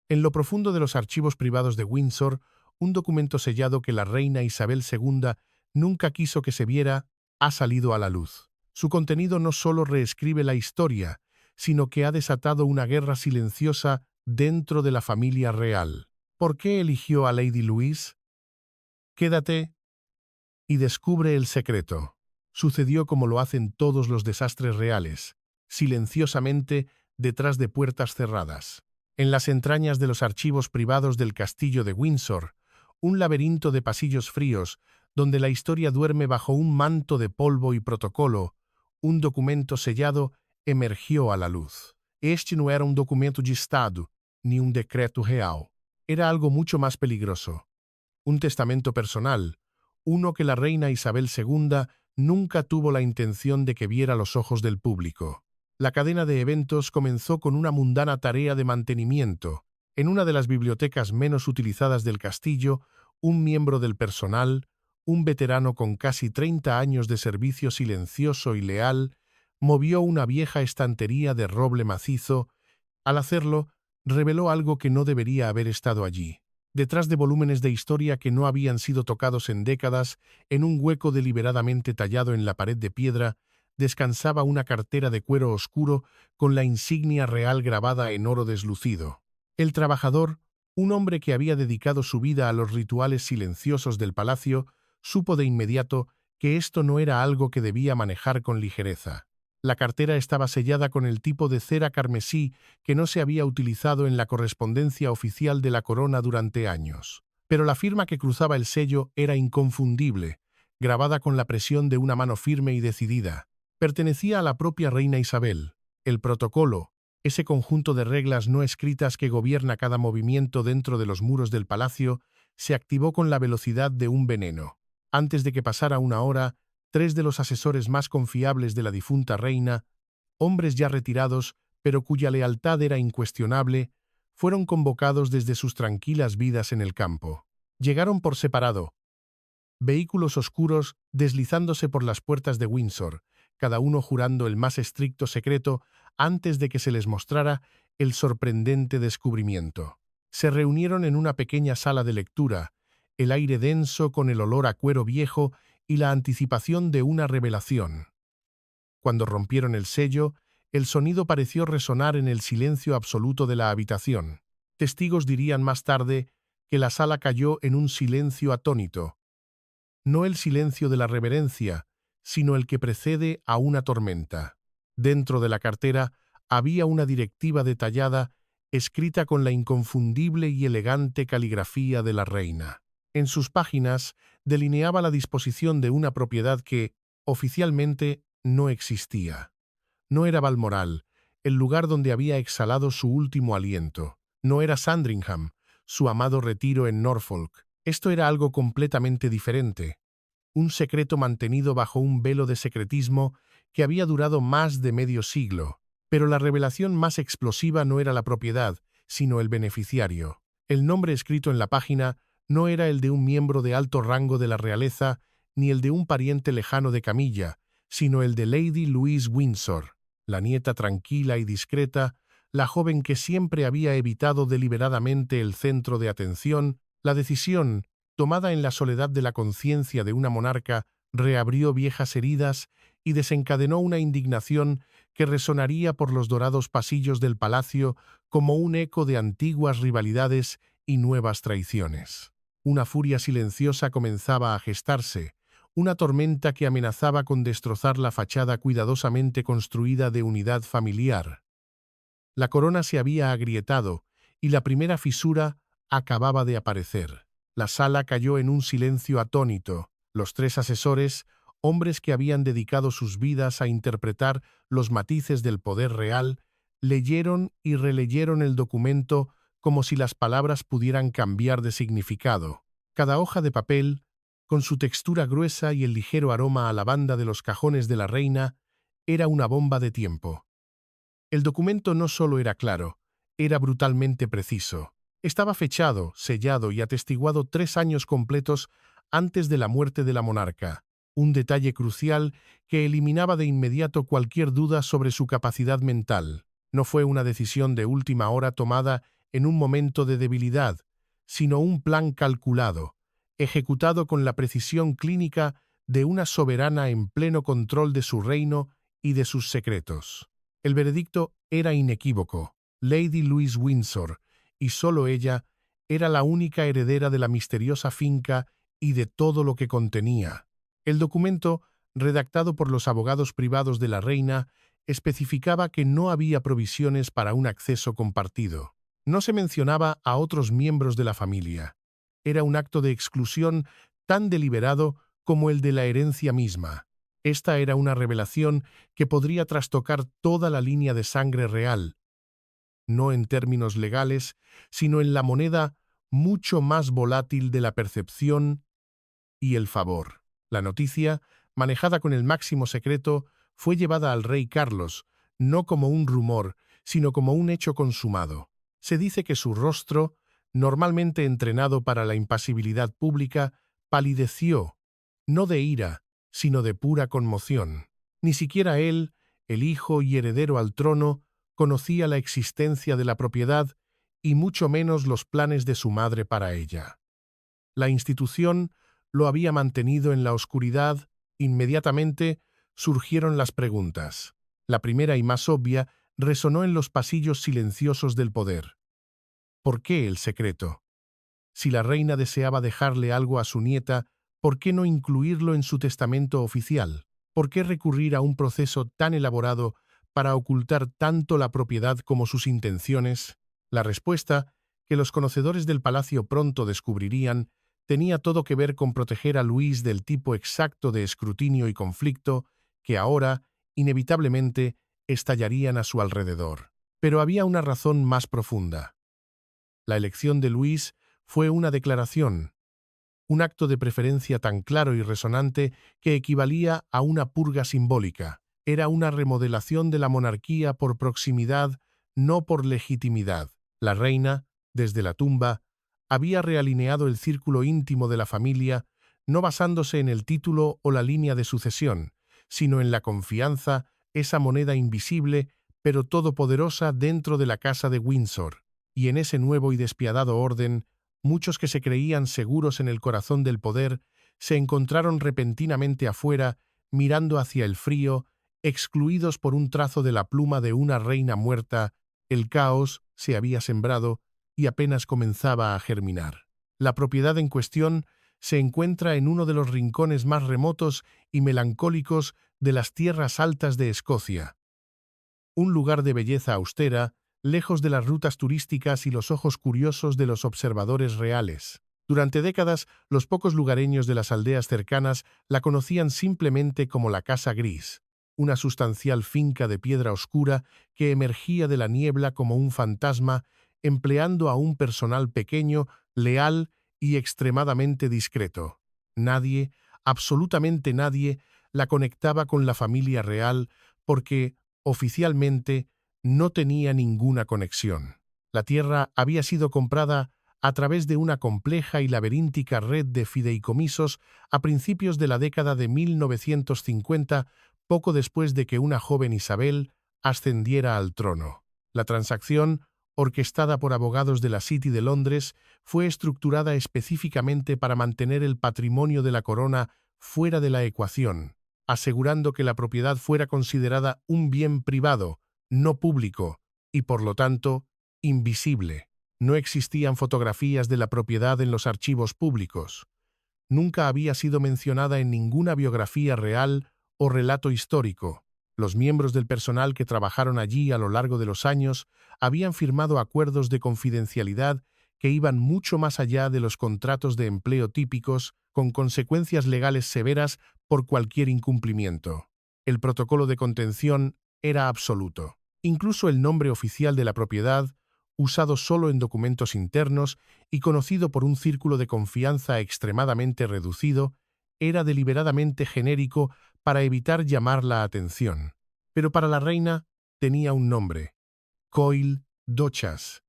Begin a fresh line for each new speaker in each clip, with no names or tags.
En lo profundo de los archivos privados de Windsor, un documento sellado que la reina Isabel II nunca quiso que se viera ha salido a la luz. Su contenido no solo reescribe la historia, sino que ha desatado una guerra silenciosa dentro de la familia real. ¿Por qué eligió a Lady Louise? Quédate y descubre el secreto. Sucedió como lo hacen todos los desastres reales, silenciosamente detrás de puertas cerradas. En las entrañas de los archivos privados del castillo de Windsor, un laberinto de pasillos fríos, donde la historia duerme bajo un manto de polvo y protocolo, un documento sellado emergió a la luz. Este no era un documento de Estado, ni un decreto real. Era algo mucho más peligroso. Un testamento personal, uno que la reina Isabel II nunca tuvo la intención de que viera los ojos del público. La cadena de eventos comenzó con una mundana tarea de mantenimiento. En una de las bibliotecas menos utilizadas del castillo, un miembro del personal, un veterano con casi 30 años de servicio silencioso y leal, movió una vieja estantería de roble macizo. Al hacerlo, reveló algo que no debería haber estado allí. Detrás de volúmenes de historia que no habían sido tocados en décadas, en un hueco deliberadamente tallado en la pared de piedra, descansaba una cartera de cuero oscuro con la insignia real grabada en oro deslucido. El trabajador, un hombre que había dedicado su vida a los rituales silenciosos del palacio, supo de inmediato que esto no era algo que debía manejar con ligereza. La cartera estaba sellada con el tipo de cera carmesí que no se había utilizado en la correspondencia oficial de la corona durante años. Pero la firma que cruzaba el sello era inconfundible, grabada con la presión de una mano firme y decidida. Pertenecía a la propia reina Isabel. El protocolo, ese conjunto de reglas no escritas que gobierna cada movimiento dentro de los muros del palacio, se activó con la velocidad de un veneno. Antes de que pasara una hora, 3 de los asesores más confiables de la difunta reina, hombres ya retirados, pero cuya lealtad era incuestionable, fueron convocados desde sus tranquilas vidas en el campo. Llegaron por separado, vehículos oscuros deslizándose por las puertas de Windsor, cada uno jurando el más estricto secreto antes de que se les mostrara el sorprendente descubrimiento. Se reunieron en una pequeña sala de lectura, el aire denso con el olor a cuero viejo y la anticipación de una revelación. Cuando rompieron el sello, el sonido pareció resonar en el silencio absoluto de la habitación. Testigos dirían más tarde que la sala cayó en un silencio atónito. No el silencio de la reverencia, sino el que precede a una tormenta. Dentro de la cartera había una directiva detallada, escrita con la inconfundible y elegante caligrafía de la reina. En sus páginas delineaba la disposición de una propiedad que, oficialmente, no existía. No era Balmoral, el lugar donde había exhalado su último aliento. No era Sandringham, su amado retiro en Norfolk. Esto era algo completamente diferente. Un secreto mantenido bajo un velo de secretismo que había durado más de medio siglo. Pero la revelación más explosiva no era la propiedad, sino el beneficiario. El nombre escrito en la página no era el de un miembro de alto rango de la realeza, ni el de un pariente lejano de Camilla, sino el de Lady Louise Windsor, la nieta tranquila y discreta, la joven que siempre había evitado deliberadamente el centro de atención. La decisión, tomada en la soledad de la conciencia de una monarca, reabrió viejas heridas y desencadenó una indignación que resonaría por los dorados pasillos del palacio como un eco de antiguas rivalidades y nuevas traiciones. Una furia silenciosa comenzaba a gestarse, una tormenta que amenazaba con destrozar la fachada cuidadosamente construida de unidad familiar. La corona se había agrietado y la primera fisura acababa de aparecer. La sala cayó en un silencio atónito. Los 3 asesores, hombres que habían dedicado sus vidas a interpretar los matices del poder real, leyeron y releyeron el documento como si las palabras pudieran cambiar de significado. Cada hoja de papel, con su textura gruesa y el ligero aroma a lavanda de los cajones de la reina, era una bomba de tiempo. El documento no solo era claro, era brutalmente preciso. Estaba fechado, sellado y atestiguado 3 años completos antes de la muerte de la monarca, un detalle crucial que eliminaba de inmediato cualquier duda sobre su capacidad mental. No fue una decisión de última hora tomada en un momento de debilidad, sino un plan calculado, ejecutado con la precisión clínica de una soberana en pleno control de su reino y de sus secretos. El veredicto era inequívoco. Lady Louise Windsor, y sólo ella, era la única heredera de la misteriosa finca y de todo lo que contenía. El documento, redactado por los abogados privados de la reina, especificaba que no había provisiones para un acceso compartido. No se mencionaba a otros miembros de la familia. Era un acto de exclusión tan deliberado como el de la herencia misma. Esta era una revelación que podría trastocar toda la línea de sangre real, no en términos legales, sino en la moneda mucho más volátil de la percepción y el favor. La noticia, manejada con el máximo secreto, fue llevada al rey Carlos, no como un rumor, sino como un hecho consumado. Se dice que su rostro, normalmente entrenado para la impasibilidad pública, palideció, no de ira, sino de pura conmoción. Ni siquiera él, el hijo y heredero al trono, conocía la existencia de la propiedad y mucho menos los planes de su madre para ella. La institución lo había mantenido en la oscuridad. Inmediatamente surgieron las preguntas. La primera y más obvia resonó en los pasillos silenciosos del poder. ¿Por qué el secreto? Si la reina deseaba dejarle algo a su nieta, ¿por qué no incluirlo en su testamento oficial? ¿Por qué recurrir a un proceso tan elaborado para ocultar tanto la propiedad como sus intenciones? La respuesta, que los conocedores del palacio pronto descubrirían, tenía todo que ver con proteger a Luis del tipo exacto de escrutinio y conflicto que ahora, inevitablemente, estallarían a su alrededor. Pero había una razón más profunda. La elección de Luis fue una declaración, un acto de preferencia tan claro y resonante que equivalía a una purga simbólica. Era una remodelación de la monarquía por proximidad, no por legitimidad. La reina, desde la tumba, había realineado el círculo íntimo de la familia, no basándose en el título o la línea de sucesión, sino en la confianza, esa moneda invisible pero todopoderosa dentro de la casa de Windsor. Y en ese nuevo y despiadado orden, muchos que se creían seguros en el corazón del poder se encontraron repentinamente afuera, mirando hacia el frío, excluidos por un trazo de la pluma de una reina muerta. El caos se había sembrado y apenas comenzaba a germinar. La propiedad en cuestión se encuentra en uno de los rincones más remotos y melancólicos de las tierras altas de Escocia. Un lugar de belleza austera, lejos de las rutas turísticas y los ojos curiosos de los observadores reales. Durante décadas, los pocos lugareños de las aldeas cercanas la conocían simplemente como la Casa Gris, una sustancial finca de piedra oscura que emergía de la niebla como un fantasma, empleando a un personal pequeño, leal y extremadamente discreto. Nadie, absolutamente nadie, la conectaba con la familia real porque, oficialmente, no tenía ninguna conexión. La tierra había sido comprada a través de una compleja y laberíntica red de fideicomisos a principios de la década de 1950, poco después de que una joven Isabel ascendiera al trono. La transacción, orquestada por abogados de la City de Londres, fue estructurada específicamente para mantener el patrimonio de la corona fuera de la ecuación, asegurando que la propiedad fuera considerada un bien privado, no público, y por lo tanto, invisible. No existían fotografías de la propiedad en los archivos públicos. Nunca había sido mencionada en ninguna biografía real o relato histórico. Los miembros del personal que trabajaron allí a lo largo de los años habían firmado acuerdos de confidencialidad que iban mucho más allá de los contratos de empleo típicos, con consecuencias legales severas por cualquier incumplimiento. El protocolo de contención era absoluto. Incluso el nombre oficial de la propiedad, usado solo en documentos internos y conocido por un círculo de confianza extremadamente reducido, era deliberadamente genérico para evitar llamar la atención. Pero para la reina tenía un nombre, Coil Dochas,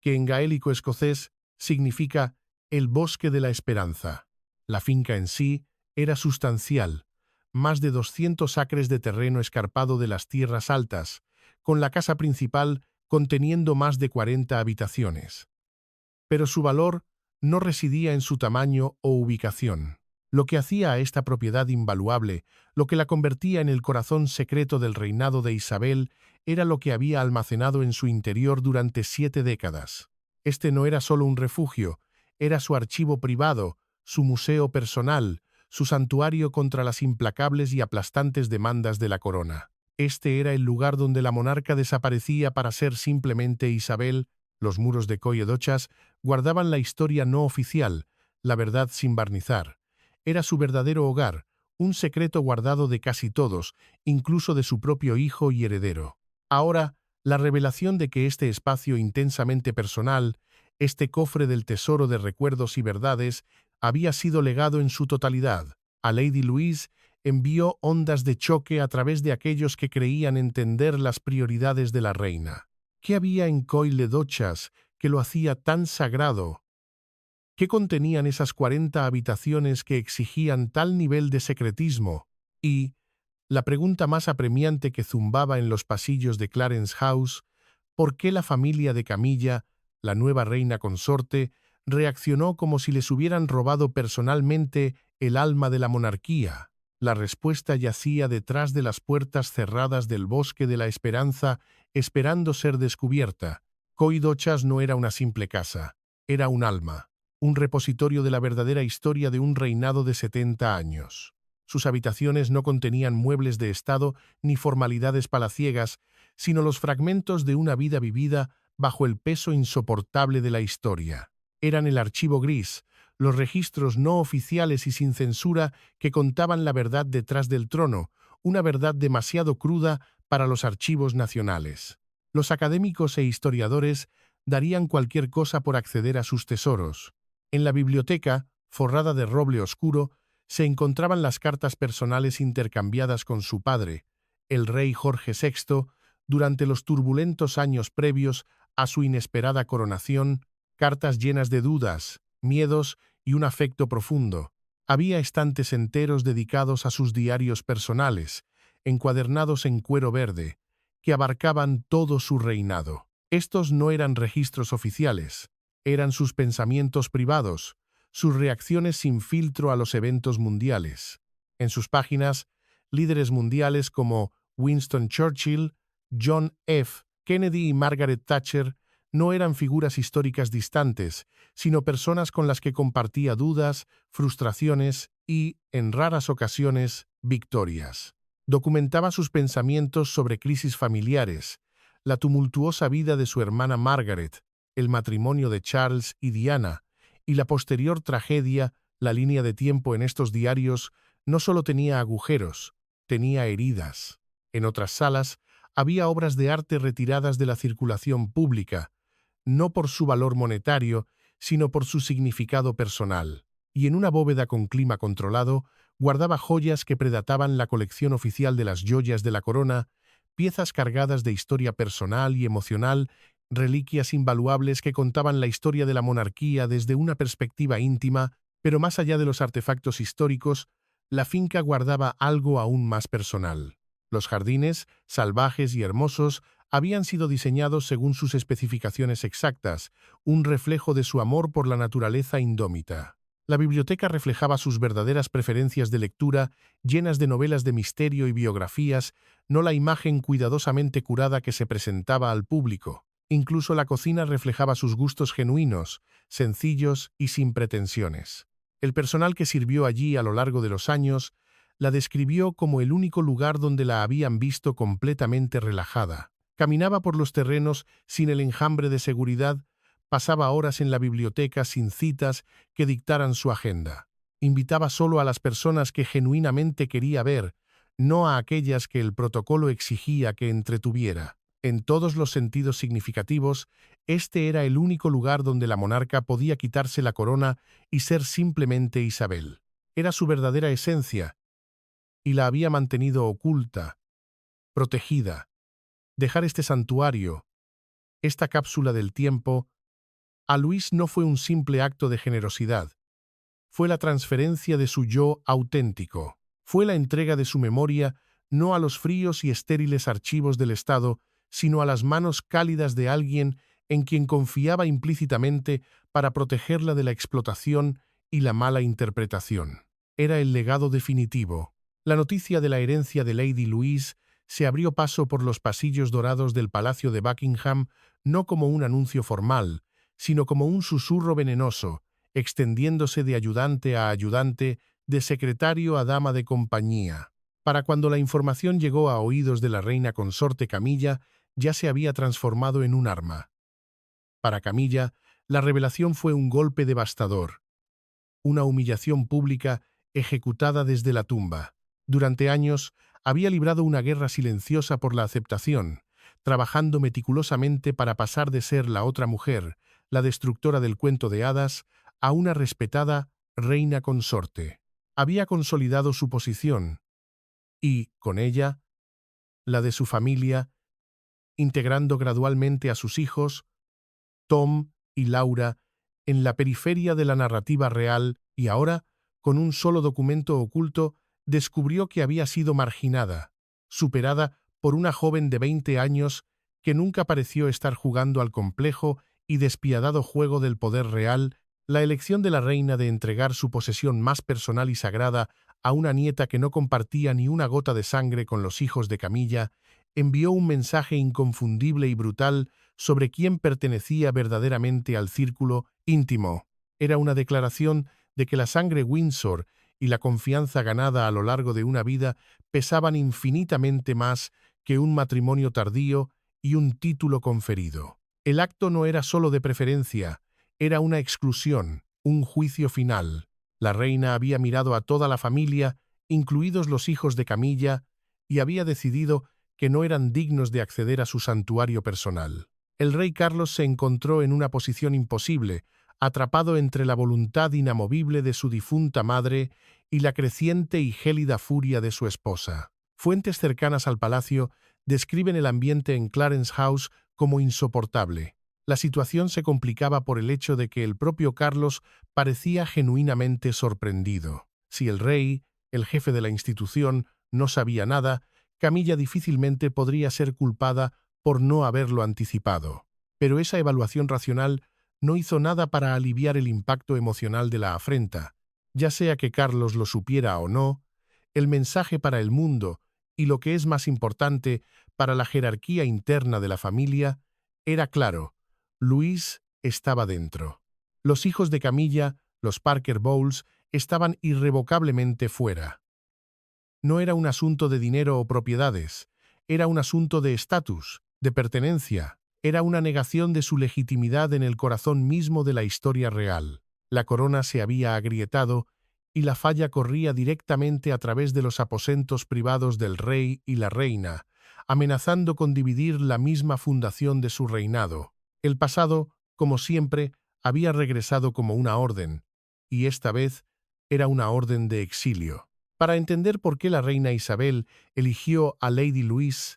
que en gaélico escocés significa el bosque de la esperanza. La finca en sí era sustancial, más de 200 acres de terreno escarpado de las tierras altas, con la casa principal conteniendo más de 40 habitaciones. Pero su valor no residía en su tamaño o ubicación. Lo que hacía a esta propiedad invaluable, lo que la convertía en el corazón secreto del reinado de Isabel, era lo que había almacenado en su interior durante 7 décadas. Este no era solo un refugio, era su archivo privado, su museo personal, su santuario contra las implacables y aplastantes demandas de la corona. Este era el lugar donde la monarca desaparecía para ser simplemente Isabel. Los muros de Coyedochas guardaban la historia no oficial, la verdad sin barnizar. Era su verdadero hogar, un secreto guardado de casi todos, incluso de su propio hijo y heredero. Ahora, la revelación de que este espacio intensamente personal, este cofre del tesoro de recuerdos y verdades, había sido legado en su totalidad. A Lady Louise envió ondas de choque a través de aquellos que creían entender las prioridades de la reina. ¿Qué había en Coyedochas que lo hacía tan sagrado? ¿Qué contenían esas 40 habitaciones que exigían tal nivel de secretismo? Y, la pregunta más apremiante que zumbaba en los pasillos de Clarence House, ¿por qué la familia de Camilla, la nueva reina consorte, reaccionó como si les hubieran robado personalmente el alma de la monarquía? La respuesta yacía detrás de las puertas cerradas del bosque de la esperanza, esperando ser descubierta. Coyedochas no era una simple casa, era un alma, un repositorio de la verdadera historia de un reinado de 70 años. Sus habitaciones no contenían muebles de estado ni formalidades palaciegas, sino los fragmentos de una vida vivida bajo el peso insoportable de la historia. Eran el archivo gris, los registros no oficiales y sin censura que contaban la verdad detrás del trono, una verdad demasiado cruda para los archivos nacionales. Los académicos e historiadores darían cualquier cosa por acceder a sus tesoros. En la biblioteca, forrada de roble oscuro, se encontraban las cartas personales intercambiadas con su padre, el rey Jorge VI, durante los turbulentos años previos a su inesperada coronación, cartas llenas de dudas, miedos y un afecto profundo. Había estantes enteros dedicados a sus diarios personales, encuadernados en cuero verde, que abarcaban todo su reinado. Estos no eran registros oficiales, eran sus pensamientos privados, sus reacciones sin filtro a los eventos mundiales. En sus páginas, líderes mundiales como Winston Churchill, John F. Kennedy y Margaret Thatcher no eran figuras históricas distantes, sino personas con las que compartía dudas, frustraciones y, en raras ocasiones, victorias. Documentaba sus pensamientos sobre crisis familiares, la tumultuosa vida de su hermana Margaret, el matrimonio de Charles y Diana, y la posterior tragedia. La línea de tiempo en estos diarios no solo tenía agujeros, tenía heridas. En otras salas había obras de arte retiradas de la circulación pública, no por su valor monetario, sino por su significado personal. Y en una bóveda con clima controlado, guardaba joyas que predataban la colección oficial de las joyas de la corona, piezas cargadas de historia personal y emocional, reliquias invaluables que contaban la historia de la monarquía desde una perspectiva íntima, pero más allá de los artefactos históricos, la finca guardaba algo aún más personal. Los jardines, salvajes y hermosos, habían sido diseñados según sus especificaciones exactas, un reflejo de su amor por la naturaleza indómita. La biblioteca reflejaba sus verdaderas preferencias de lectura, llenas de novelas de misterio y biografías, no la imagen cuidadosamente curada que se presentaba al público. Incluso la cocina reflejaba sus gustos genuinos, sencillos y sin pretensiones. El personal que sirvió allí a lo largo de los años la describió como el único lugar donde la habían visto completamente relajada. Caminaba por los terrenos sin el enjambre de seguridad, pasaba horas en la biblioteca sin citas que dictaran su agenda. Invitaba solo a las personas que genuinamente quería ver, no a aquellas que el protocolo exigía que entretuviera. En todos los sentidos significativos, este era el único lugar donde la monarca podía quitarse la corona y ser simplemente Isabel. Era su verdadera esencia, y la había mantenido oculta, protegida. Dejar este santuario, esta cápsula del tiempo, a Luis no fue un simple acto de generosidad. Fue la transferencia de su yo auténtico. Fue la entrega de su memoria no a los fríos y estériles archivos del Estado, sino a las manos cálidas de alguien en quien confiaba implícitamente para protegerla de la explotación y la mala interpretación. Era el legado definitivo. La noticia de la herencia de Lady Louise se abrió paso por los pasillos dorados del Palacio de Buckingham no como un anuncio formal, sino como un susurro venenoso, extendiéndose de ayudante a ayudante, de secretario a dama de compañía. Para cuando la información llegó a oídos de la reina consorte Camilla, ya se había transformado en un arma. Para Camilla, la revelación fue un golpe devastador, una humillación pública ejecutada desde la tumba. Durante años, había librado una guerra silenciosa por la aceptación, trabajando meticulosamente para pasar de ser la otra mujer, la destructora del cuento de hadas, a una respetada reina consorte. Había consolidado su posición y, con ella, la de su familia, integrando gradualmente a sus hijos, Tom y Laura, en la periferia de la narrativa real y ahora, con un solo documento oculto, descubrió que había sido marginada, superada por una joven de 20 años que nunca pareció estar jugando al complejo y despiadado juego del poder real. La elección de la reina de entregar su posesión más personal y sagrada a una nieta que no compartía ni una gota de sangre con los hijos de Camilla, envió un mensaje inconfundible y brutal sobre quién pertenecía verdaderamente al círculo íntimo. Era una declaración de que la sangre Windsor y la confianza ganada a lo largo de una vida pesaban infinitamente más que un matrimonio tardío y un título conferido. El acto no era solo de preferencia, era una exclusión, un juicio final. La reina había mirado a toda la familia, incluidos los hijos de Camilla, y había decidido que no eran dignos de acceder a su santuario personal. El rey Carlos se encontró en una posición imposible, atrapado entre la voluntad inamovible de su difunta madre y la creciente y gélida furia de su esposa. Fuentes cercanas al palacio describen el ambiente en Clarence House como insoportable. La situación se complicaba por el hecho de que el propio Carlos parecía genuinamente sorprendido. Si el rey, el jefe de la institución, no sabía nada, Camilla difícilmente podría ser culpada por no haberlo anticipado. Pero esa evaluación racional no hizo nada para aliviar el impacto emocional de la afrenta. Ya sea que Carlos lo supiera o no, el mensaje para el mundo, y lo que es más importante, para la jerarquía interna de la familia, era claro: Luis estaba dentro. Los hijos de Camilla, los Parker Bowles, estaban irrevocablemente fuera. No era un asunto de dinero o propiedades, era un asunto de estatus, de pertenencia, era una negación de su legitimidad en el corazón mismo de la historia real. La corona se había agrietado y la falla corría directamente a través de los aposentos privados del rey y la reina, amenazando con dividir la misma fundación de su reinado. El pasado, como siempre, había regresado como una orden, y esta vez era una orden de exilio. Para entender por qué la reina Isabel eligió a Lady Louise,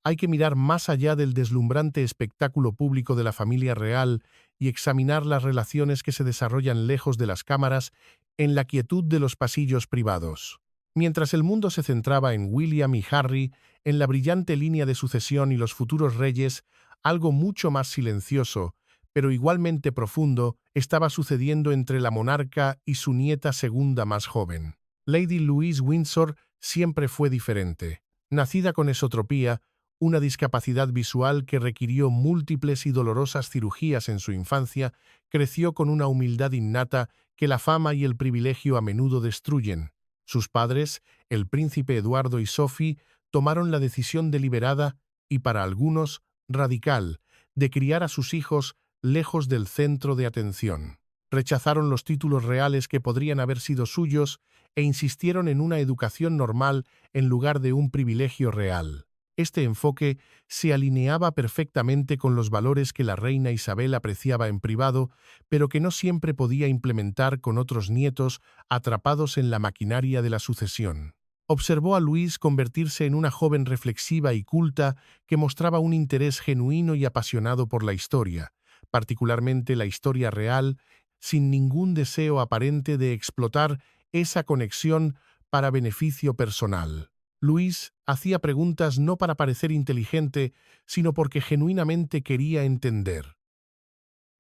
hay que mirar más allá del deslumbrante espectáculo público de la familia real y examinar las relaciones que se desarrollan lejos de las cámaras, en la quietud de los pasillos privados. Mientras el mundo se centraba en William y Harry, en la brillante línea de sucesión y los futuros reyes, algo mucho más silencioso, pero igualmente profundo, estaba sucediendo entre la monarca y su nieta segunda más joven. Lady Louise Windsor siempre fue diferente. Nacida con esotropía, una discapacidad visual que requirió múltiples y dolorosas cirugías en su infancia, creció con una humildad innata que la fama y el privilegio a menudo destruyen. Sus padres, el príncipe Eduardo y Sophie, tomaron la decisión deliberada y, para algunos, radical, de criar a sus hijos lejos del centro de atención. Rechazaron los títulos reales que podrían haber sido suyos e insistieron en una educación normal en lugar de un privilegio real. Este enfoque se alineaba perfectamente con los valores que la reina Isabel apreciaba en privado, pero que no siempre podía implementar con otros nietos atrapados en la maquinaria de la sucesión. Observó a Luis convertirse en una joven reflexiva y culta que mostraba un interés genuino y apasionado por la historia, particularmente la historia real, sin ningún deseo aparente de explotar esa conexión para beneficio personal. Luis hacía preguntas no para parecer inteligente, sino porque genuinamente quería entender.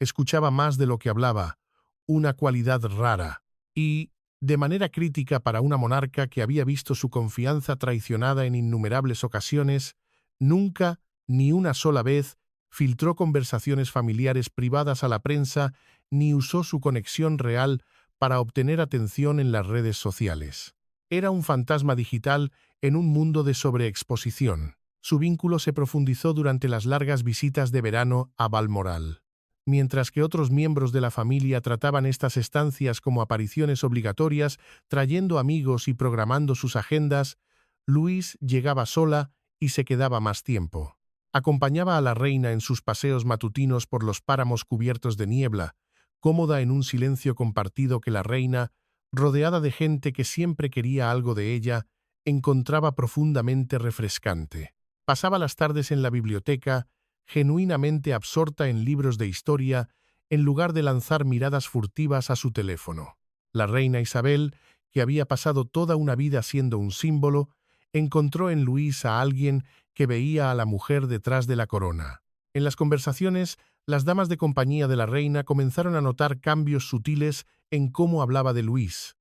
Escuchaba más de lo que hablaba, una cualidad rara, y, de manera crítica para una monarca que había visto su confianza traicionada en innumerables ocasiones, nunca, ni una sola vez, filtró conversaciones familiares privadas a la prensa ni usó su conexión real para obtener atención en las redes sociales. Era un fantasma digital en un mundo de sobreexposición. Su vínculo se profundizó durante las largas visitas de verano a Balmoral. Mientras que otros miembros de la familia trataban estas estancias como apariciones obligatorias, trayendo amigos y programando sus agendas, Louise llegaba sola y se quedaba más tiempo. Acompañaba a la reina en sus paseos matutinos por los páramos cubiertos de niebla, cómoda en un silencio compartido que la reina, rodeada de gente que siempre quería algo de ella, encontraba profundamente refrescante. Pasaba las tardes en la biblioteca, genuinamente absorta en libros de historia, en lugar de lanzar miradas furtivas a su teléfono. La reina Isabel, que había pasado toda una vida siendo un símbolo, encontró en Luis a alguien que veía a la mujer detrás de la corona. En las conversaciones, las damas de compañía de la reina comenzaron a notar cambios sutiles en cómo hablaba de Luis.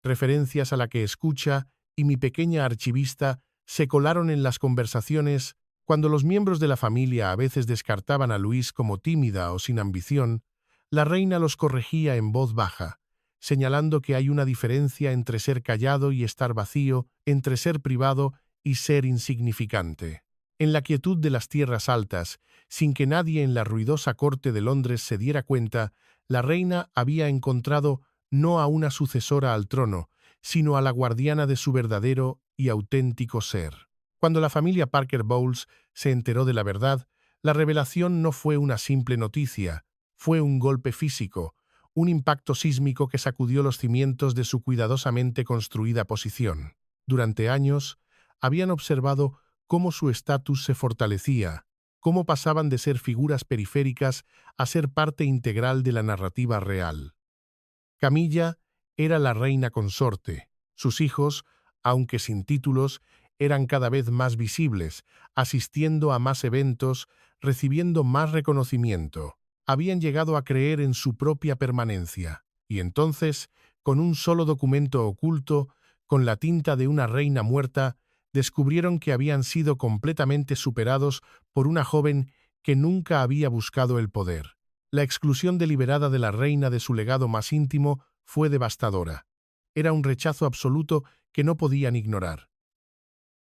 Referencias a la que escucha y mi pequeña archivista se colaron en las conversaciones. Cuando los miembros de la familia a veces descartaban a Luis como tímida o sin ambición, la reina los corregía en voz baja, señalando que hay una diferencia entre ser callado y estar vacío, entre ser privado y ser insignificante. En la quietud de las tierras altas, sin que nadie en la ruidosa corte de Londres se diera cuenta, la reina había encontrado no a una sucesora al trono, sino a la guardiana de su verdadero y auténtico ser. Cuando la familia Parker Bowles se enteró de la verdad, la revelación no fue una simple noticia, fue un golpe físico, un impacto sísmico que sacudió los cimientos de su cuidadosamente construida posición. Durante años, habían observado cómo su estatus se fortalecía, cómo pasaban de ser figuras periféricas a ser parte integral de la narrativa real. Camilla era la reina consorte. Sus hijos, aunque sin títulos, eran cada vez más visibles, asistiendo a más eventos, recibiendo más reconocimiento. Habían llegado a creer en su propia permanencia. Y entonces, con un solo documento oculto, con la tinta de una reina muerta, descubrieron que habían sido completamente superados por una joven que nunca había buscado el poder. La exclusión deliberada de la reina de su legado más íntimo fue devastadora. Era un rechazo absoluto que no podían ignorar.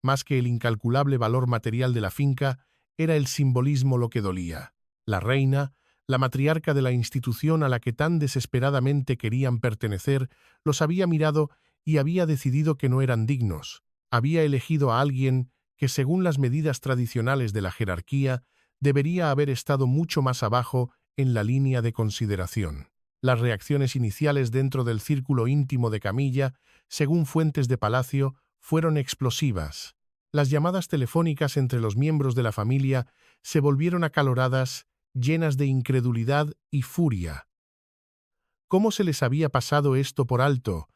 Más que el incalculable valor material de la finca, era el simbolismo lo que dolía. La reina, la matriarca de la institución a la que tan desesperadamente querían pertenecer, los había mirado y había decidido que no eran dignos. Había elegido a alguien que, según las medidas tradicionales de la jerarquía, debería haber estado mucho más abajo en la línea de consideración. Las reacciones iniciales dentro del círculo íntimo de Camilla, según fuentes de palacio, fueron explosivas. Las llamadas telefónicas entre los miembros de la familia se volvieron acaloradas, llenas de incredulidad y furia. ¿Cómo se les había pasado esto por alto?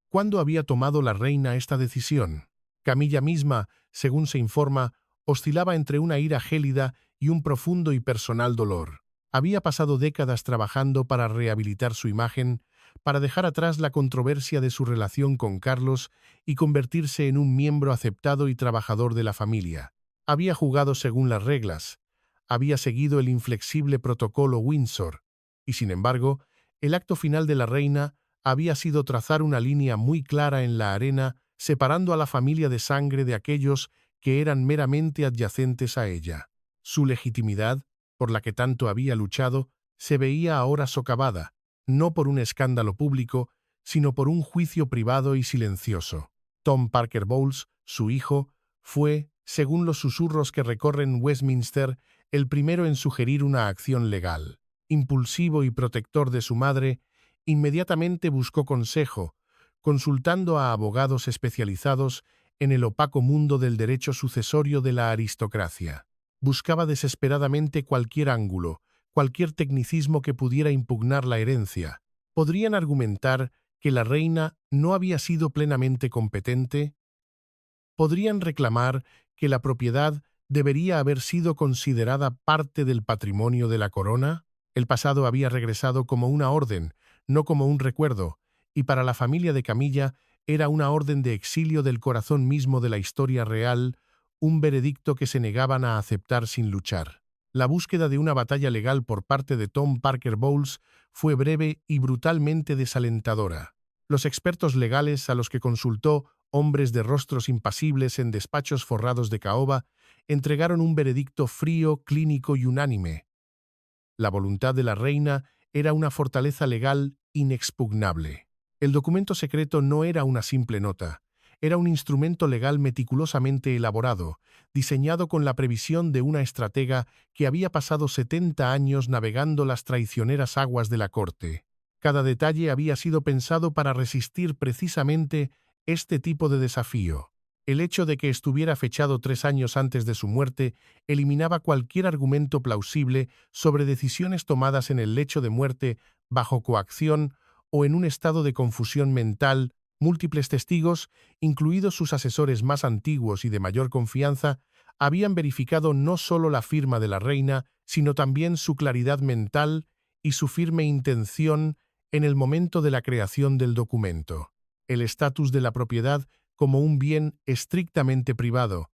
¿Cuándo había tomado la reina esta decisión? Camilla misma, según se informa, oscilaba entre una ira gélida y un profundo y personal dolor. Había pasado décadas trabajando para rehabilitar su imagen, para dejar atrás la controversia de su relación con Carlos y convertirse en un miembro aceptado y trabajador de la familia. Había jugado según las reglas, había seguido el inflexible protocolo Windsor, y sin embargo, el acto final de la reina había sido trazar una línea muy clara en la arena, separando a la familia de sangre de aquellos que eran meramente adyacentes a ella. Su legitimidad, por la que tanto había luchado, se veía ahora socavada, no por un escándalo público, sino por un juicio privado y silencioso. Tom Parker Bowles, su hijo, fue, según los susurros que recorren Westminster, el primero en sugerir una acción legal. Impulsivo y protector de su madre, inmediatamente buscó consejo, consultando a abogados especializados en el opaco mundo del derecho sucesorio de la aristocracia. Buscaba desesperadamente cualquier ángulo, cualquier tecnicismo que pudiera impugnar la herencia. ¿Podrían argumentar que la reina no había sido plenamente competente? podrían reclamar que la propiedad debería haber sido considerada parte del patrimonio de la corona. El pasado había regresado como una orden, no como un recuerdo, y para la familia de Camilla era una orden de exilio del corazón mismo de la historia real, un veredicto que se negaban a aceptar sin luchar. La búsqueda de una batalla legal por parte de Tom Parker Bowles fue breve y brutalmente desalentadora. Los expertos legales a los que consultó, hombres de rostros impasibles en despachos forrados de caoba, entregaron un veredicto frío, clínico y unánime. La voluntad de la reina era una fortaleza legal inexpugnable. El documento secreto no era una simple nota, era un instrumento legal meticulosamente elaborado, diseñado con la previsión de una estratega que había pasado 70 años navegando las traicioneras aguas de la corte. Cada detalle había sido pensado para resistir precisamente este tipo de desafío. El hecho de que estuviera fechado 3 años antes de su muerte eliminaba cualquier argumento plausible sobre decisiones tomadas en el lecho de muerte, bajo coacción o en un estado de confusión mental. Múltiples testigos, incluidos sus asesores más antiguos y de mayor confianza, habían verificado no solo la firma de la reina, sino también su claridad mental y su firme intención en el momento de la creación del documento. El estatus de la propiedad como un bien estrictamente privado,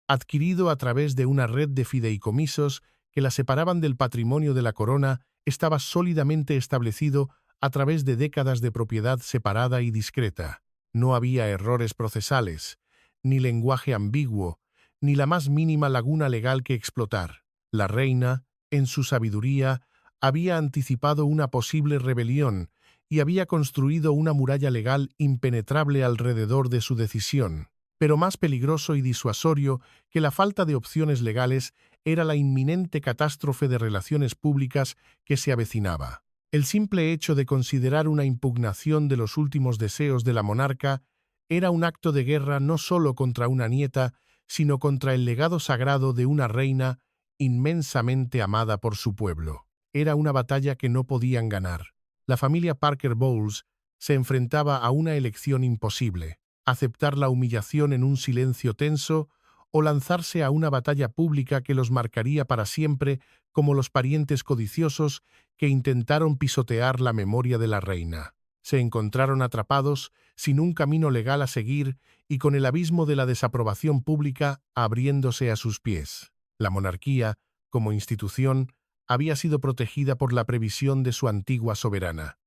adquirido a través de una red de fideicomisos que la separaban del patrimonio de la corona, estaba sólidamente establecido a través de décadas de propiedad separada y discreta. No había errores procesales, ni lenguaje ambiguo, ni la más mínima laguna legal que explotar. La reina, en su sabiduría, había anticipado una posible rebelión y había construido una muralla legal impenetrable alrededor de su decisión. Pero más peligroso y disuasorio que la falta de opciones legales era la inminente catástrofe de relaciones públicas que se avecinaba. El simple hecho de considerar una impugnación de los últimos deseos de la monarca era un acto de guerra no solo contra una nieta, sino contra el legado sagrado de una reina inmensamente amada por su pueblo. Era una batalla que no podían ganar. La familia Parker Bowles se enfrentaba a una elección imposible: aceptar la humillación en un silencio tenso o lanzarse a una batalla pública que los marcaría para siempre, como los parientes codiciosos que intentaron pisotear la memoria de la reina. Se encontraron atrapados, sin un camino legal a seguir y con el abismo de la desaprobación pública abriéndose a sus pies. La monarquía, como institución, había sido protegida por la previsión de su antigua soberana.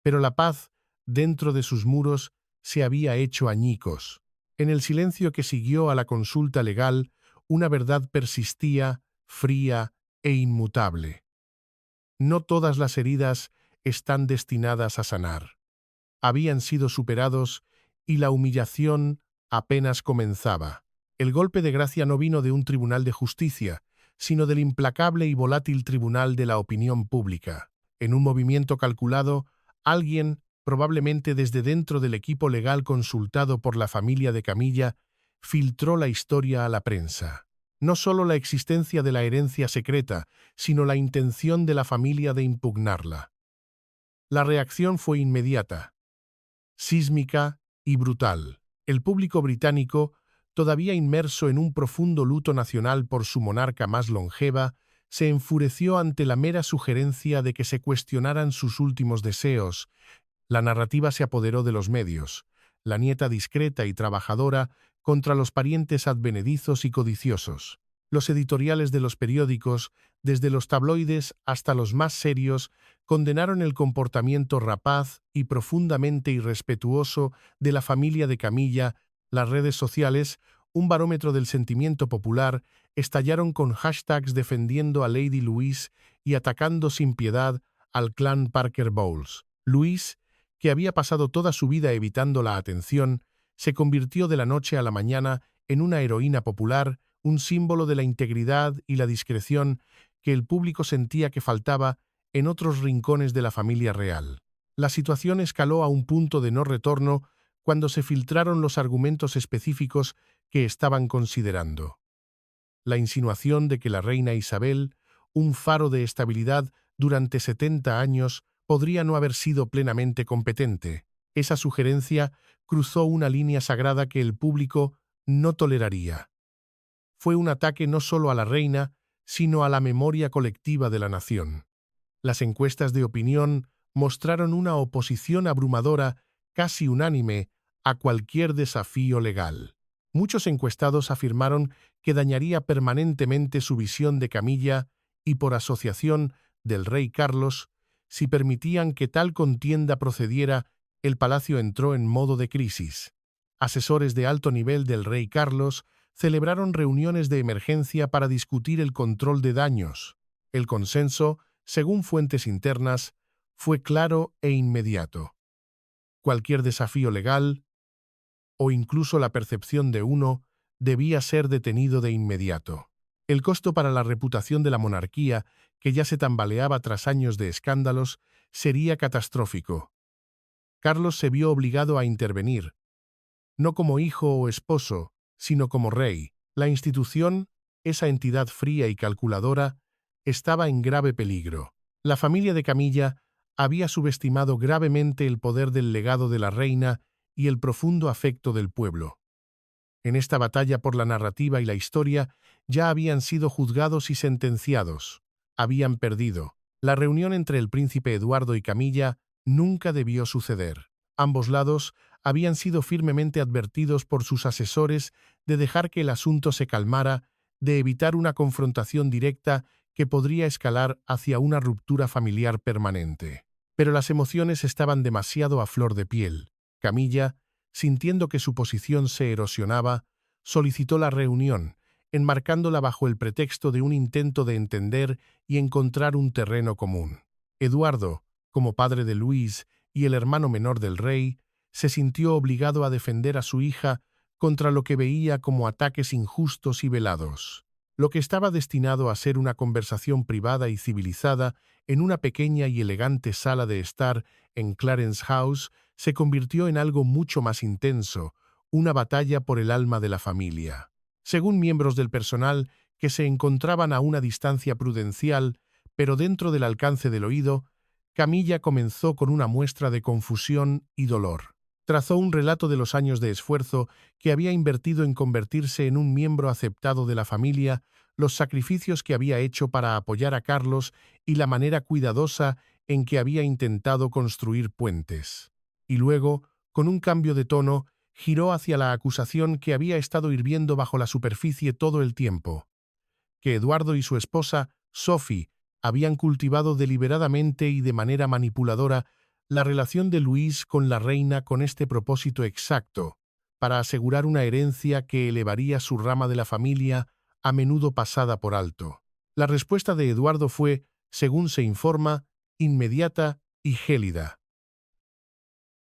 Pero la paz, dentro de sus muros, se había hecho añicos. En el silencio que siguió a la consulta legal, una verdad persistía, fría e inmutable. No todas las heridas están destinadas a sanar. Habían sido superados y la humillación apenas comenzaba. El golpe de gracia no vino de un tribunal de justicia, sino del implacable y volátil tribunal de la opinión pública. En un movimiento calculado, alguien, probablemente desde dentro del equipo legal consultado por la familia de Camilla, filtró la historia a la prensa. No solo la existencia de la herencia secreta, sino la intención de la familia de impugnarla. La reacción fue inmediata, sísmica y brutal. El público británico, todavía inmerso en un profundo luto nacional por su monarca más longeva, se enfureció ante la mera sugerencia de que se cuestionaran sus últimos deseos. La narrativa se apoderó de los medios, la nieta discreta y trabajadora contra los parientes advenedizos y codiciosos. Los editoriales de los periódicos, desde los tabloides hasta los más serios, condenaron el comportamiento rapaz y profundamente irrespetuoso de la familia de Camilla. Las redes sociales, un barómetro del sentimiento popular, estallaron con hashtags defendiendo a Lady Louise y atacando sin piedad al clan Parker Bowles. Louise, que había pasado toda su vida evitando la atención, se convirtió de la noche a la mañana en una heroína popular, un símbolo de la integridad y la discreción que el público sentía que faltaba en otros rincones de la familia real. La situación escaló a un punto de no retorno cuando se filtraron los argumentos específicos que estaban considerando. La insinuación de que la reina Isabel, un faro de estabilidad durante 70 años, podría no haber sido plenamente competente. Esa sugerencia cruzó una línea sagrada que el público no toleraría. Fue un ataque no solo a la reina, sino a la memoria colectiva de la nación. Las encuestas de opinión mostraron una oposición abrumadora, casi unánime, a cualquier desafío legal. Muchos encuestados afirmaron que dañaría permanentemente su visión de Camilla y, por asociación, del rey Carlos. Si permitían que tal contienda procediera, el palacio entró en modo de crisis. Asesores de alto nivel del rey Carlos celebraron reuniones de emergencia para discutir el control de daños. El consenso, según fuentes internas, fue claro e inmediato. Cualquier desafío legal, o incluso la percepción de uno, debía ser detenido de inmediato. El costo para la reputación de la monarquía, que ya se tambaleaba tras años de escándalos, sería catastrófico. Carlos se vio obligado a intervenir, no como hijo o esposo, sino como rey. La institución, esa entidad fría y calculadora, estaba en grave peligro. La familia de Camilla había subestimado gravemente el poder del legado de la reina y el profundo afecto del pueblo. En esta batalla por la narrativa y la historia ya habían sido juzgados y sentenciados. Habían perdido. La reunión entre el príncipe Eduardo y Camilla nunca debió suceder. Ambos lados habían sido firmemente advertidos por sus asesores de dejar que el asunto se calmara, de evitar una confrontación directa que podría escalar hacia una ruptura familiar permanente. Pero las emociones estaban demasiado a flor de piel. Camilla, sintiendo que su posición se erosionaba, solicitó la reunión, enmarcándola bajo el pretexto de un intento de entender y encontrar un terreno común. Eduardo, como padre de Luis y el hermano menor del rey, se sintió obligado a defender a su hija contra lo que veía como ataques injustos y velados. Lo que estaba destinado a ser una conversación privada y civilizada en una pequeña y elegante sala de estar en Clarence House se convirtió en algo mucho más intenso, una batalla por el alma de la familia. Según miembros del personal que se encontraban a una distancia prudencial, pero dentro del alcance del oído, Camilla comenzó con una muestra de confusión y dolor. Trazó un relato de los años de esfuerzo que había invertido en convertirse en un miembro aceptado de la familia, los sacrificios que había hecho para apoyar a Carlos y la manera cuidadosa en que había intentado construir puentes. Y luego, con un cambio de tono, giró hacia la acusación que había estado hirviendo bajo la superficie todo el tiempo. Que Eduardo y su esposa, Sophie, habían cultivado deliberadamente y de manera manipuladora la relación de Luis con la reina con este propósito exacto, para asegurar una herencia que elevaría su rama de la familia, a menudo pasada por alto. La respuesta de Eduardo fue, según se informa, inmediata y gélida.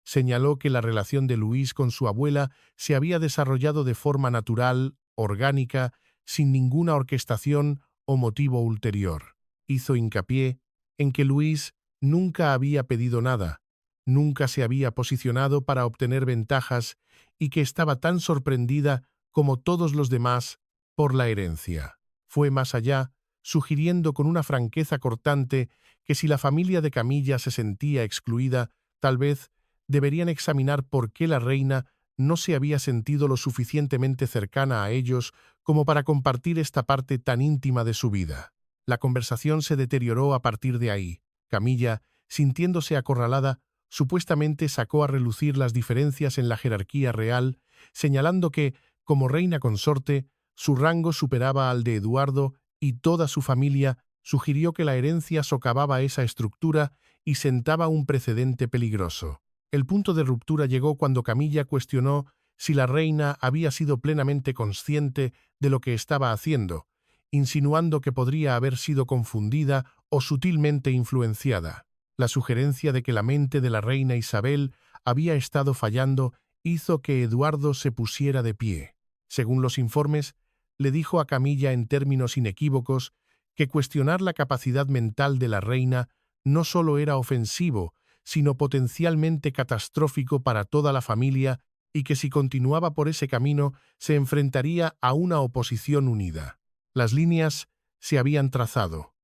Señaló que la relación de Luis con su abuela se había desarrollado de forma natural, orgánica, sin ninguna orquestación o motivo ulterior. Hizo hincapié en que Luis nunca había pedido nada, nunca se había posicionado para obtener ventajas y que estaba tan sorprendida como todos los demás por la herencia. Fue más allá, sugiriendo con una franqueza cortante que si la familia de Camilla se sentía excluida, tal vez deberían examinar por qué la reina no se había sentido lo suficientemente cercana a ellos como para compartir esta parte tan íntima de su vida. La conversación se deterioró a partir de ahí. Camilla, sintiéndose acorralada, supuestamente sacó a relucir las diferencias en la jerarquía real, señalando que, como reina consorte, su rango superaba al de Eduardo y toda su familia. Sugirió que la herencia socavaba esa estructura y sentaba un precedente peligroso. El punto de ruptura llegó cuando Camilla cuestionó si la reina había sido plenamente consciente de lo que estaba haciendo, insinuando que podría haber sido confundida o sutilmente influenciada. La sugerencia de que la mente de la reina Isabel había estado fallando hizo que Eduardo se pusiera de pie. Según los informes, le dijo a Camilla en términos inequívocos que cuestionar la capacidad mental de la reina no solo era ofensivo, sino potencialmente catastrófico para toda la familia y que si continuaba por ese camino se enfrentaría a una oposición unida. Las líneas se habían trazado.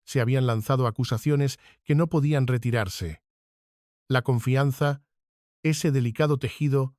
Se habían lanzado acusaciones que no podían retirarse. La confianza, Ese delicado tejido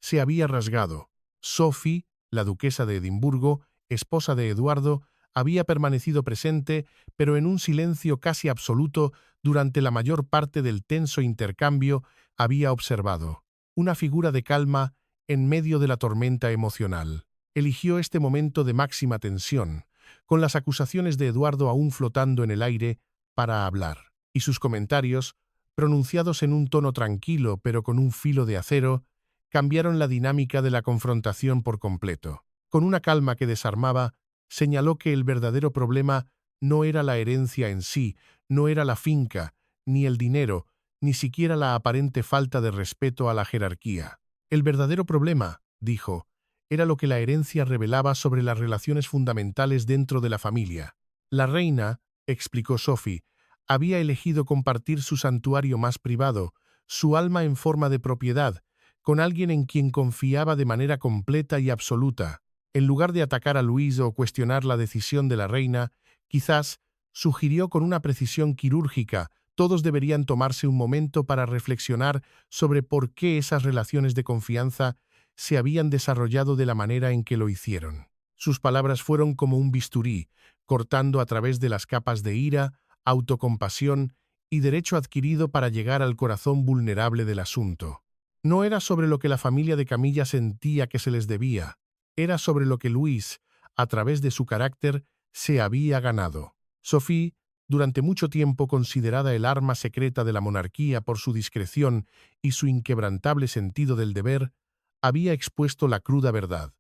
se había rasgado. Sophie, la duquesa de Edimburgo, esposa de Eduardo, había permanecido presente, pero en un silencio casi absoluto durante la mayor parte del tenso intercambio. Había observado una figura de calma en medio de la tormenta emocional. Eligió este momento de máxima tensión, con las acusaciones de Eduardo aún flotando en el aire, para hablar, y sus comentarios, pronunciados en un tono tranquilo pero con un filo de acero, cambiaron la dinámica de la confrontación por completo. Con una calma que desarmaba, señaló que el verdadero problema no era la herencia en sí, no era la finca, ni el dinero, ni siquiera la aparente falta de respeto a la jerarquía. El verdadero problema, dijo, era lo que la herencia revelaba sobre las relaciones fundamentales dentro de la familia. La reina, explicó Sophie, había elegido compartir su santuario más privado, su alma en forma de propiedad, con alguien en quien confiaba de manera completa y absoluta. En lugar de atacar a Luis o cuestionar la decisión de la reina, quizás sugirió con una precisión quirúrgica: todos deberían tomarse un momento para reflexionar sobre por qué esas relaciones de confianza se habían desarrollado de la manera en que lo hicieron. Sus palabras fueron como un bisturí, cortando a través de las capas de ira, autocompasión y derecho adquirido para llegar al corazón vulnerable del asunto. No era sobre lo que la familia de Camilla sentía que se les debía, era sobre lo que Luis, a través de su carácter, se había ganado. Sophie, durante mucho tiempo considerada el arma secreta de la monarquía por su discreción y su inquebrantable sentido del deber, había expuesto la cruda verdad.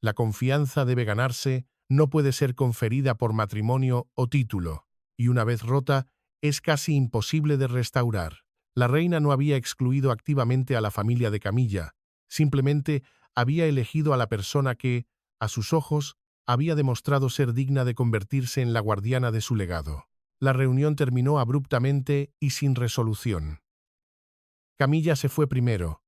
La confianza debe ganarse, no puede ser conferida por matrimonio o título, y una vez rota, es casi imposible de restaurar. La reina no había excluido activamente a la familia de Camilla, simplemente había elegido a la persona que, a sus ojos, había demostrado ser digna de convertirse en la guardiana de su legado. La reunión terminó abruptamente y sin resolución. Camilla se fue primero,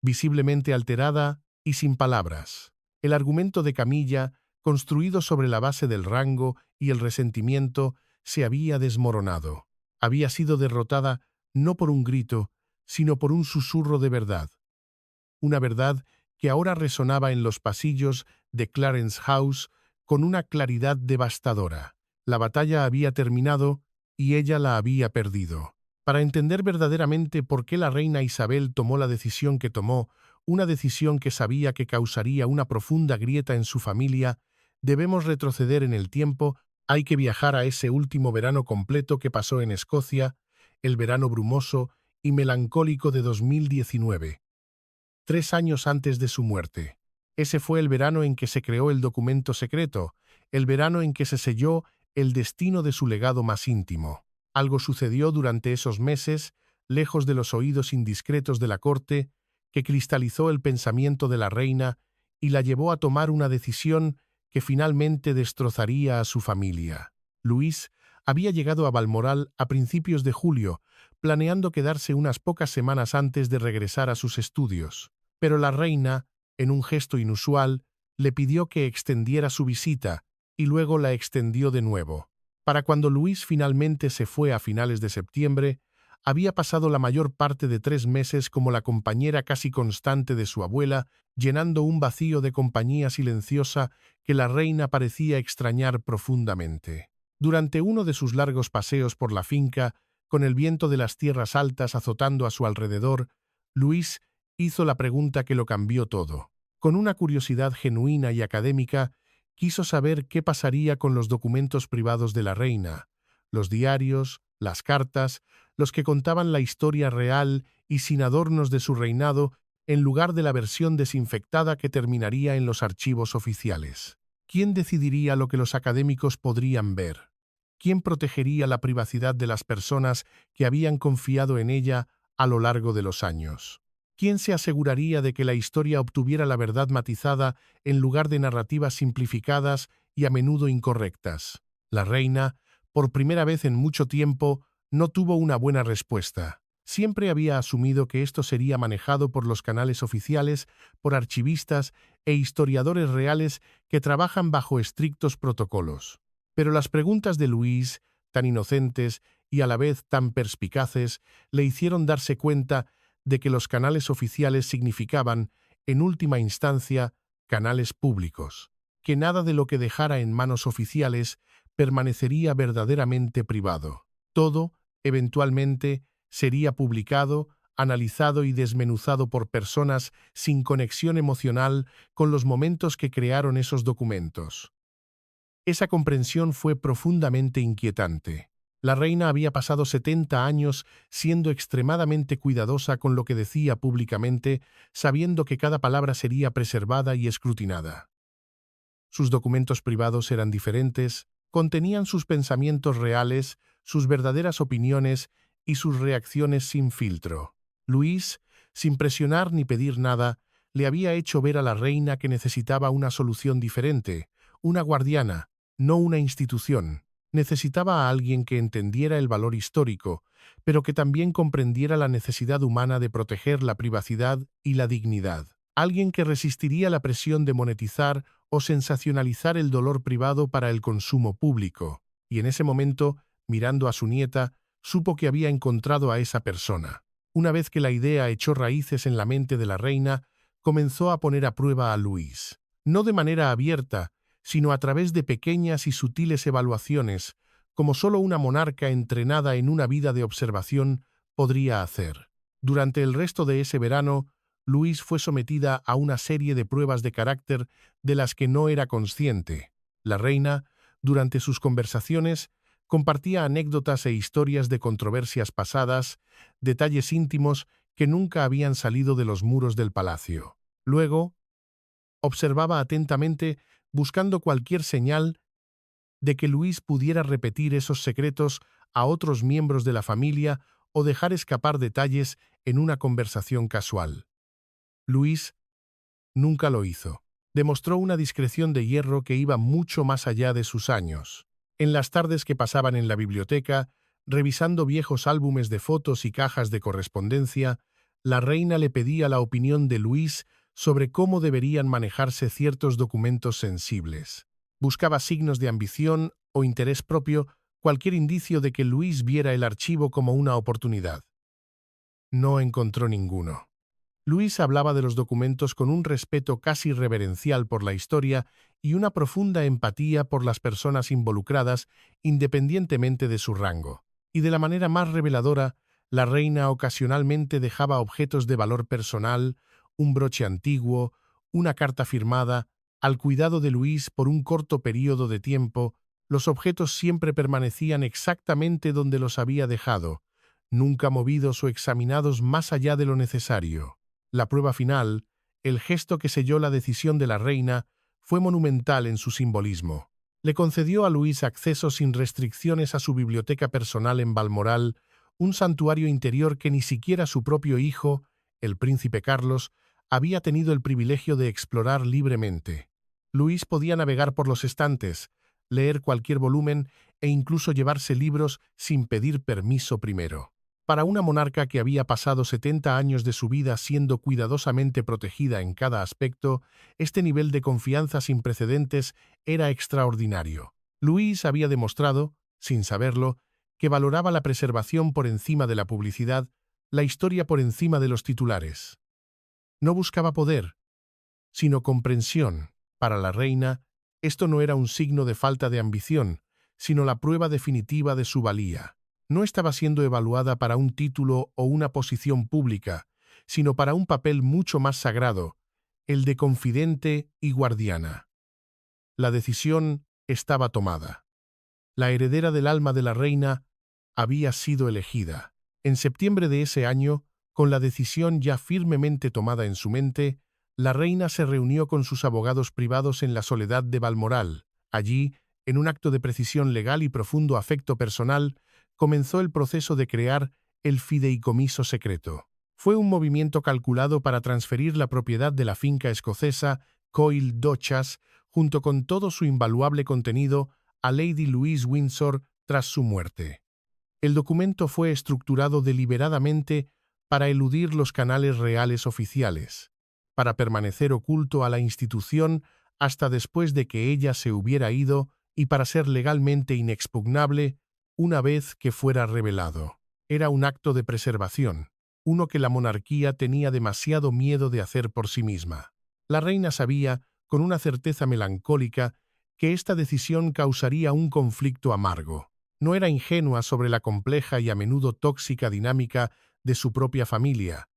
visiblemente alterada y sin palabras. El argumento de Camilla, construido sobre la base del rango y el resentimiento, se había desmoronado. Había sido derrotada no por un grito, sino por un susurro de verdad. Una verdad que ahora resonaba en los pasillos de Clarence House con una claridad devastadora. La batalla había terminado y ella la había perdido. Para entender verdaderamente por qué la reina Isabel tomó la decisión que tomó, una decisión que sabía que causaría una profunda grieta en su familia, debemos retroceder en el tiempo. Hay que viajar a ese último verano completo que pasó en Escocia, el verano brumoso y melancólico de 2019. 3 años antes de su muerte. Ese fue el verano en que se creó el documento secreto, el verano en que se selló el destino de su legado más íntimo. Algo sucedió durante esos meses, lejos de los oídos indiscretos de la corte, que cristalizó el pensamiento de la reina y la llevó a tomar una decisión que finalmente destrozaría a su familia. Luis había llegado a Balmoral a principios de julio, planeando quedarse unas pocas semanas antes de regresar a sus estudios. Pero la reina, en un gesto inusual, le pidió que extendiera su visita y luego la extendió de nuevo. Para cuando Luis finalmente se fue a finales de septiembre, había pasado la mayor parte de 3 meses como la compañera casi constante de su abuela, llenando un vacío de compañía silenciosa que la reina parecía extrañar profundamente. Durante uno de sus largos paseos por la finca, con el viento de las tierras altas azotando a su alrededor, Luis hizo la pregunta que lo cambió todo. Con una curiosidad genuina y académica, quiso saber qué pasaría con los documentos privados de la reina, los diarios, las cartas, los que contaban la historia real y sin adornos de su reinado, en lugar de la versión desinfectada que terminaría en los archivos oficiales. ¿Quién decidiría lo que los académicos podrían ver? ¿Quién protegería la privacidad de las personas que habían confiado en ella a lo largo de los años? ¿Quién se aseguraría de que la historia obtuviera la verdad matizada en lugar de narrativas simplificadas y a menudo incorrectas? La reina, por primera vez en mucho tiempo, no tuvo una buena respuesta. Siempre había asumido que esto sería manejado por los canales oficiales, por archivistas e historiadores reales que trabajan bajo estrictos protocolos. Pero las preguntas de Luis, tan inocentes y a la vez tan perspicaces, le hicieron darse cuenta de que los canales oficiales significaban, en última instancia, canales públicos, que nada de lo que dejara en manos oficiales permanecería verdaderamente privado. Todo, eventualmente, sería publicado, analizado y desmenuzado por personas sin conexión emocional con los momentos que crearon esos documentos. Esa comprensión fue profundamente inquietante. La reina había pasado 70 años siendo extremadamente cuidadosa con lo que decía públicamente, sabiendo que cada palabra sería preservada y escrutinada. Sus documentos privados eran diferentes, contenían sus pensamientos reales, sus verdaderas opiniones y sus reacciones sin filtro. Luis, sin presionar ni pedir nada, le había hecho ver a la reina que necesitaba una solución diferente, una guardiana, no una institución. Necesitaba a alguien que entendiera el valor histórico, pero que también comprendiera la necesidad humana de proteger la privacidad y la dignidad. Alguien que resistiría la presión de monetizar o sensacionalizar el dolor privado para el consumo público. Y en ese momento, mirando a su nieta, supo que había encontrado a esa persona. Una vez que la idea echó raíces en la mente de la reina, comenzó a poner a prueba a Luis. No de manera abierta, sino a través de pequeñas y sutiles evaluaciones, como solo una monarca entrenada en una vida de observación podría hacer. Durante el resto de ese verano, Luis fue sometida a una serie de pruebas de carácter de las que no era consciente. La reina, durante sus conversaciones, compartía anécdotas e historias de controversias pasadas, detalles íntimos que nunca habían salido de los muros del palacio. Luego, observaba atentamente, buscando cualquier señal de que Luis pudiera repetir esos secretos a otros miembros de la familia o dejar escapar detalles en una conversación casual. Luis nunca lo hizo. Demostró una discreción de hierro que iba mucho más allá de sus años. En las tardes que pasaban en la biblioteca, revisando viejos álbumes de fotos y cajas de correspondencia, la reina le pedía la opinión de Luis sobre cómo deberían manejarse ciertos documentos sensibles. Buscaba signos de ambición o interés propio, cualquier indicio de que Luis viera el archivo como una oportunidad. No encontró ninguno. Luis hablaba de los documentos con un respeto casi reverencial por la historia y una profunda empatía por las personas involucradas, independientemente de su rango. Y de la manera más reveladora, la reina ocasionalmente dejaba objetos de valor personal, un broche antiguo, una carta firmada, al cuidado de Luis por un corto período de tiempo. Los objetos siempre permanecían exactamente donde los había dejado, nunca movidos o examinados más allá de lo necesario. La prueba final, el gesto que selló la decisión de la reina, fue monumental en su simbolismo. Le concedió a Luis acceso sin restricciones a su biblioteca personal en Balmoral, un santuario interior que ni siquiera su propio hijo, el príncipe Carlos, había tenido el privilegio de explorar libremente. Luis podía navegar por los estantes, leer cualquier volumen e incluso llevarse libros sin pedir permiso primero. Para una monarca que había pasado 70 años de su vida siendo cuidadosamente protegida en cada aspecto, este nivel de confianza sin precedentes era extraordinario. Luis había demostrado, sin saberlo, que valoraba la preservación por encima de la publicidad, la historia por encima de los titulares. No buscaba poder, sino comprensión. Para la reina, esto no era un signo de falta de ambición, sino la prueba definitiva de su valía. No estaba siendo evaluada para un título o una posición pública, sino para un papel mucho más sagrado, el de confidente y guardiana. La decisión estaba tomada. La heredera del alma de la reina había sido elegida. En septiembre de ese año, con la decisión ya firmemente tomada en su mente, la reina se reunió con sus abogados privados en la soledad de Balmoral. Allí, en un acto de precisión legal y profundo afecto personal, comenzó el proceso de crear el fideicomiso secreto. Fue un movimiento calculado para transferir la propiedad de la finca escocesa Coil Dochas, junto con todo su invaluable contenido, a Lady Louise Windsor tras su muerte. El documento fue estructurado deliberadamente para eludir los canales reales oficiales, para permanecer oculto a la institución hasta después de que ella se hubiera ido y para ser legalmente inexpugnable una vez que fuera revelado. Era un acto de preservación. uno que la monarquía tenía demasiado miedo de hacer por sí misma. La reina sabía, con una certeza melancólica, que esta decisión causaría un conflicto amargo. No era ingenua sobre la compleja y a menudo tóxica dinámica de su propia familia,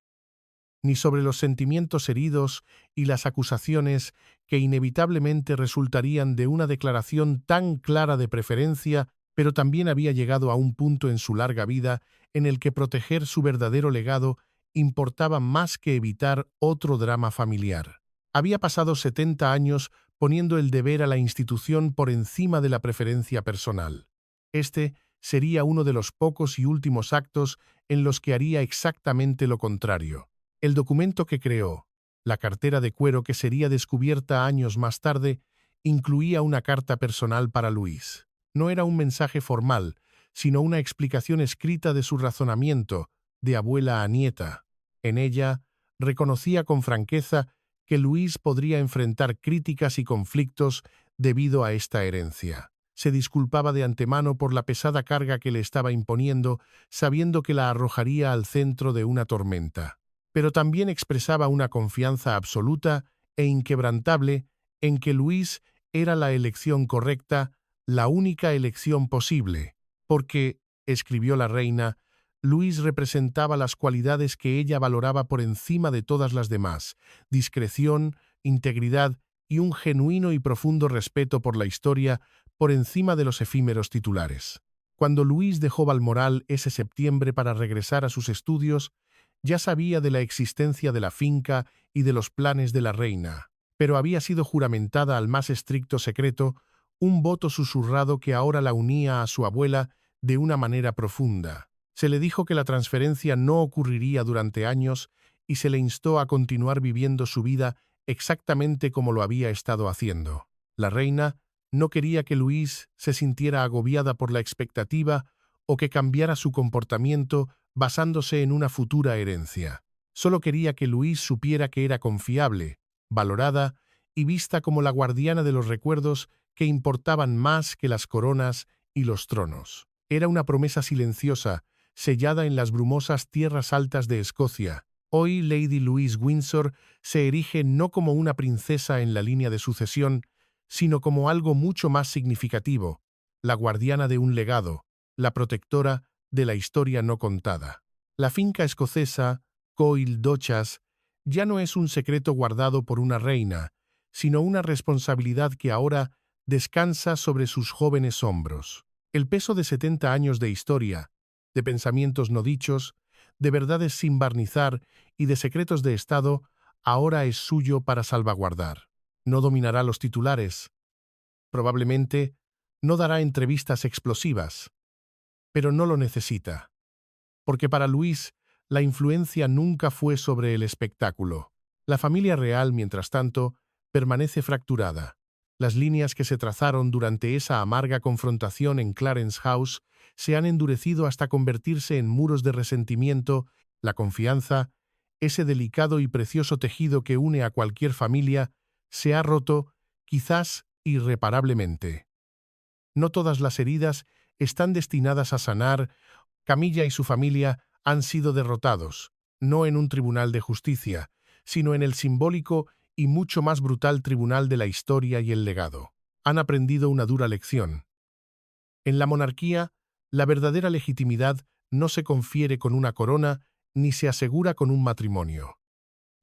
ni sobre los sentimientos heridos y las acusaciones que inevitablemente resultarían de una declaración tan clara de preferencia, pero también había llegado a un punto en su larga vida en el que proteger su verdadero legado importaba más que evitar otro drama familiar. Había pasado 70 años poniendo el deber a la institución por encima de la preferencia personal. Este sería uno de los pocos y últimos actos en los que haría exactamente lo contrario. El documento que creó, la cartera de cuero que sería descubierta años más tarde, incluía una carta personal para Luis. No era un mensaje formal, sino una explicación escrita de su razonamiento, de abuela a nieta. En ella, reconocía con franqueza que Luis podría enfrentar críticas y conflictos debido a esta herencia. Se disculpaba de antemano por la pesada carga que le estaba imponiendo, sabiendo que la arrojaría al centro de una tormenta. Pero también expresaba una confianza absoluta e inquebrantable en que Luis era la elección correcta, la única elección posible, porque, escribió la reina, Luis representaba las cualidades que ella valoraba por encima de todas las demás: discreción, integridad y un genuino y profundo respeto por la historia por encima de los efímeros titulares. Cuando Luis dejó Balmoral ese septiembre para regresar a sus estudios, ya sabía de la existencia de la finca y de los planes de la reina, pero había sido juramentada al más estricto secreto, un voto susurrado que ahora la unía a su abuela de una manera profunda. Se le dijo que la transferencia no ocurriría durante años y se le instó a continuar viviendo su vida exactamente como lo había estado haciendo. La reina no quería que Luis se sintiera agobiada por la expectativa o que cambiara su comportamiento basándose en una futura herencia. Solo quería que Luis supiera que era confiable, valorada y vista como la guardiana de los recuerdos que importaban más que las coronas y los tronos. Era una promesa silenciosa, sellada en las brumosas tierras altas de Escocia. Hoy Lady Louise Windsor se erige no como una princesa en la línea de sucesión, sino como algo mucho más significativo, la guardiana de un legado, la protectora de la historia no contada. La finca escocesa, Coil Dochas, ya no es un secreto guardado por una reina, sino una responsabilidad que ahora descansa sobre sus jóvenes hombros. El peso de 70 años de historia, de pensamientos no dichos, de verdades sin barnizar y de secretos de Estado, ahora es suyo para salvaguardar. No dominará los titulares. Probablemente no dará entrevistas explosivas, pero no lo necesita. Porque para Luis, la influencia nunca fue sobre el espectáculo. La familia real, mientras tanto, permanece fracturada. Las líneas que se trazaron durante esa amarga confrontación en Clarence House se han endurecido hasta convertirse en muros de resentimiento. La confianza, ese delicado y precioso tejido que une a cualquier familia, se ha roto, quizás irreparablemente. No todas las heridas están destinadas a sanar. Camilla y su familia han sido derrotados, no en un tribunal de justicia, sino en el simbólico y mucho más brutal tribunal de la historia y el legado. Han aprendido una dura lección. En la monarquía, la verdadera legitimidad no se confiere con una corona ni se asegura con un matrimonio.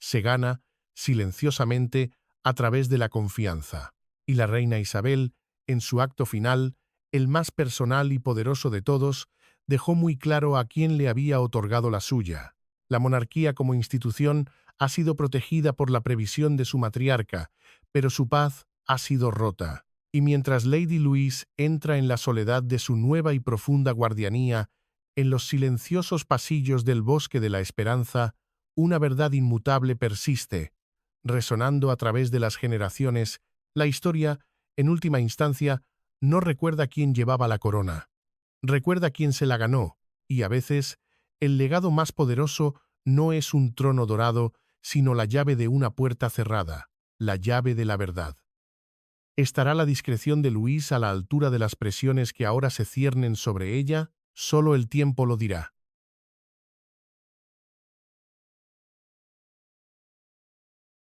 Se gana, silenciosamente, a través de la confianza. Y la reina Isabel, en su acto final, el más personal y poderoso de todos, dejó muy claro a quién le había otorgado la suya. La monarquía como institución ha sido protegida por la previsión de su matriarca, pero su paz ha sido rota. Y mientras Lady Louise entra en la soledad de su nueva y profunda guardianía, en los silenciosos pasillos del Bosque de la Esperanza, una verdad inmutable persiste, resonando a través de las generaciones. La historia, en última instancia, no recuerda quién llevaba la corona. Recuerda quién se la ganó, y a veces, el legado más poderoso no es un trono dorado, sino la llave de una puerta cerrada, la llave de la verdad. ¿Estará la discreción de Luis a la altura de las presiones que ahora se ciernen sobre ella? Solo el tiempo lo dirá.